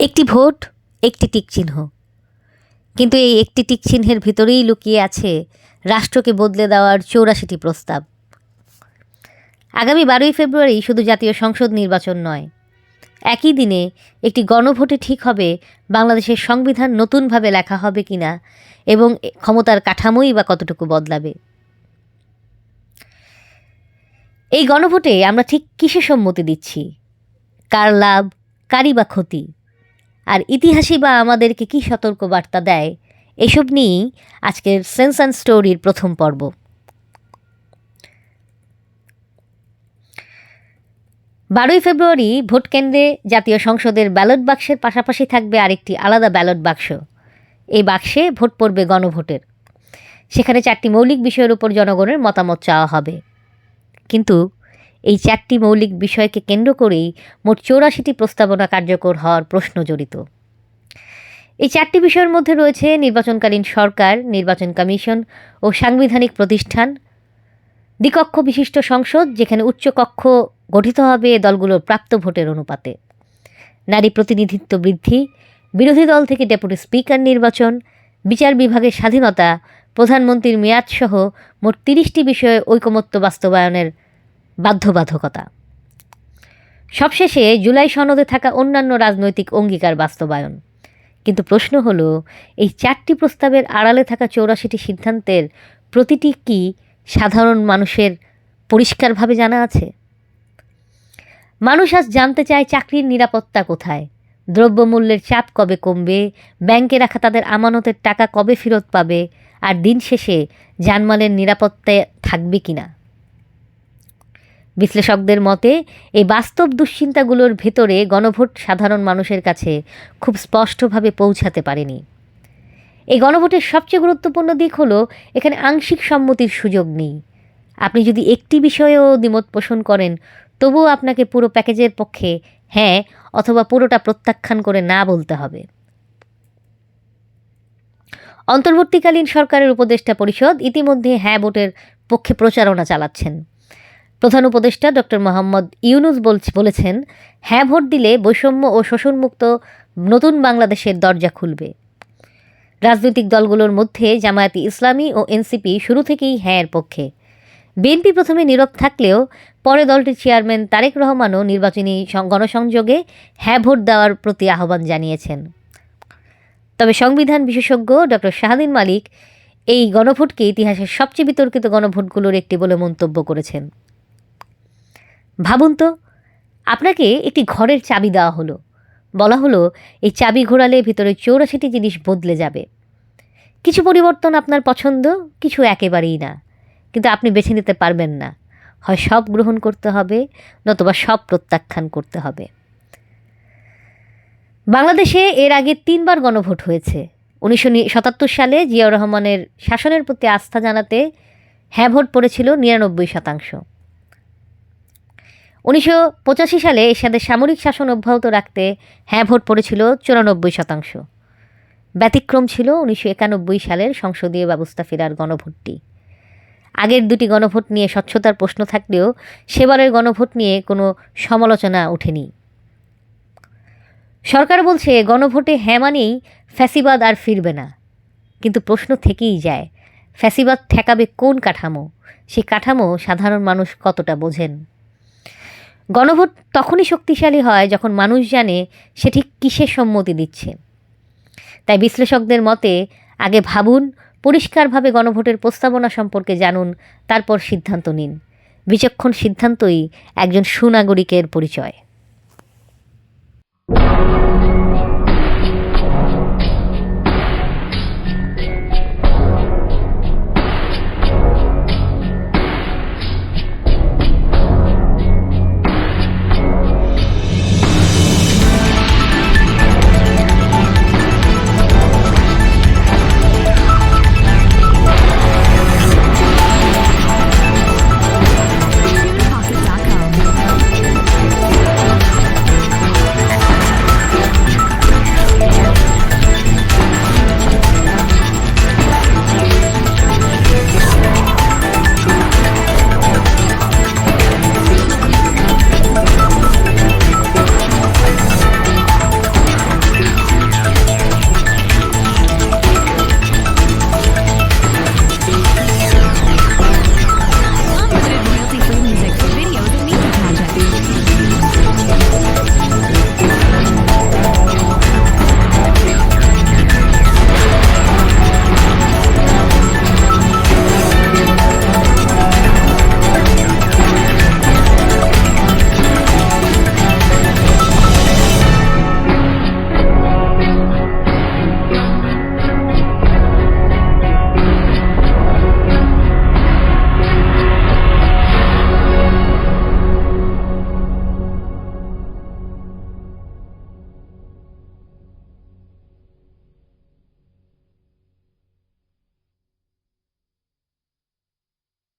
একটি ভোট, একটি টিকচিহ্ন। কিন্তু এই একটি টিকচিহ্নের ভিতরেই লুকিয়ে আছে রাষ্ট্রকে বদলে দেওয়ার ৮৪টি প্রস্তাব। আগামী ১২ই ফেব্রুয়ারি শুধু জাতীয় সংসদ নির্বাচন নয়, একই দিনে একটি গণভোটে ঠিক হবে বাংলাদেশের সংবিধান নতুনভাবে লেখা হবে কিনা এবং ক্ষমতার কাঠামোই বা কতটুকু বদলাবে। এই গণভোটে আমরা ঠিক কিসে সম্মতি দিচ্ছি, কার লাভ, কারই বা ক্ষতি, আর ইতিহাসই বা আমাদেরকে কী সতর্ক বার্তা দেয়, এসব নিয়েই আজকের সেন্স অ্যান্ড স্টোরির প্রথম পর্ব। বারোই ফেব্রুয়ারি ভোট কেন্দ্রে জাতীয় সংসদের ব্যালট বাক্সের পাশাপাশি থাকবে আরেকটি আলাদা ব্যালট বাক্স। এই বাক্সে ভোট পড়বে গণভোটের। সেখানে 4টি মৌলিক বিষয়ের উপর জনগণের মতামত চাওয়া হবে। কিন্তু এই 4টি মৌলিক বিষয়কে কেন্দ্র করেই মোট ৮৪টি প্রস্তাবনা কার্যকর হওয়ার প্রশ্ন জড়িত। এই 4টি বিষয়ের মধ্যে রয়েছে নির্বাচনকালীন সরকার, নির্বাচন কমিশন ও সাংবিধানিক প্রতিষ্ঠান, দ্বিকক্ষ বিশিষ্ট সংসদ যেখানে উচ্চকক্ষ গঠিত হবে দলগুলোর প্রাপ্ত ভোটের অনুপাতে, নারী প্রতিনিধিত্ব বৃদ্ধি, বিরোধী দল থেকে ডেপুটি স্পিকার নির্বাচন, বিচার বিভাগের স্বাধীনতা, প্রধানমন্ত্রীর মেয়াদসহ মোট 30টি বিষয়ে ঐকমত্য বাস্তবায়নের বাধ্যবাধকতা। সবশেষে জুলাই সনদে থাকা অন্যান্য রাজনৈতিক অঙ্গীকার বাস্তবায়ন। কিন্তু প্রশ্ন হলো, এই 4টি প্রস্তাবের আড়ালে থাকা ৮৪টি সিদ্ধান্তের প্রতিটি কি সাধারণ মানুষের পরিষ্কারভাবে জানা আছে? মানুষ আজ জানতে চায় চাকরির নিরাপত্তা কোথায়, দ্রব্যমূল্যের চাপ কবে কমবে, ব্যাংকে রাখা তাদের আমানতের টাকা কবে ফেরত পাবে, আর দিন শেষে জানমালের নিরাপত্তায় থাকবে কিনা। বিশ্লেষকদের মতে এই বাস্তব দুশ্চিন্তাগুলোর ভেতরে গণভোট সাধারণ মানুষের কাছে খুব স্পষ্টভাবে পৌঁছাতে পারেনি। এই গণভোটের সবচেয়ে গুরুত্বপূর্ণ দিক হলো এখানে আংশিক সম্মতির সুযোগ নেই। আপনি যদি একটি বিষয়েও দ্বিমত পোষণ করেন, তবুও আপনাকে পুরো প্যাকেজের পক্ষে হ্যাঁ অথবা পুরোটা প্রত্যাখ্যান করে না বলতে হবে। অন্তর্বর্তীকালীন সরকারের উপদেষ্টা পরিষদ ইতিমধ্যে হ্যাঁ ভোটের পক্ষে প্রচারণা চালাচ্ছেন। প্রধান উপদেষ্টা ডক্টর মোহাম্মদ ইউনুস বলেছেন, হ্যাঁ ভোট দিলে বৈষম্য ও শোষণমুক্ত নতুন বাংলাদেশের দরজা খুলবে। রাজনৈতিক দলগুলোর মধ্যে জামায়াতে ইসলামী ও এনসিপি শুরু থেকেই হ্যাঁর পক্ষে। বিএনপি প্রথমে নীরব থাকলেও পরে দলটির চেয়ারম্যান তারেক রহমানও নির্বাচনী গণসংযোগে হ্যাঁ ভোট দেওয়ার প্রতি আহ্বান জানিয়েছেন। তবে সংবিধান বিশেষজ্ঞ ডক্টর শাহদিন মালিক এই গণভোটকে ইতিহাসের সবচেয়ে বিতর্কিত গণভোটগুলোর একটি বলে মন্তব্য করেছেন। ভাবুন তো, আপনাকে একটি ঘরের চাবি দেওয়া হলো, বলা হলো এই চাবি ঘোরালে ভিতরে ৮৪টি জিনিস বদলে যাবে। কিছু পরিবর্তন আপনার পছন্দ, কিছু একেবারেই না। কিন্তু আপনি বেছে নিতে পারবেন না, হয় সব গ্রহণ করতে হবে নতুবা সব প্রত্যাখ্যান করতে হবে। বাংলাদেশে এর আগে 3বার গণভোট হয়েছে। 1977 সালে জিয়াউর রহমানের শাসনের প্রতি আস্থা জানাতে হ্যাঁ ভোট পড়েছিল 99%। 1985 সালে এরশাদের সামরিক শাসন অব্যাহত রাখতে হ্যাঁ ভোট পড়েছিল 94%। ব্যতিক্রম ছিল 1991 সালের সংসদীয় ব্যবস্থা ফেরার গণভোটটি। আগের দুটি গণভোট নিয়ে স্বচ্ছতার প্রশ্ন থাকলেও সেবারের গণভোট নিয়ে কোনো সমালোচনা ওঠেনি। সরকার বলছে গণভোটে হ্যাঁ মানেই ফ্যাসিবাদ আর ফিরবে না। কিন্তু প্রশ্ন থেকেই যায়, ফ্যাসিবাদ ঠেকাবে কোন কাঠামো? সেই কাঠামো সাধারণ মানুষ কতটা বোঝেন? গণভোট তখনই শক্তিশালী হয় যখন মানুষ জানে সে ঠিক কিসের সম্মতি দিচ্ছে। তাই বিশ্লেষকদের মতে আগে ভাবুন, পরিষ্কারভাবে গণভোটের প্রস্তাবনা সম্পর্কে জানুন, তারপর সিদ্ধান্ত নিন। বিচক্ষণ সিদ্ধান্তই একজন সুনাগরিকের পরিচয়।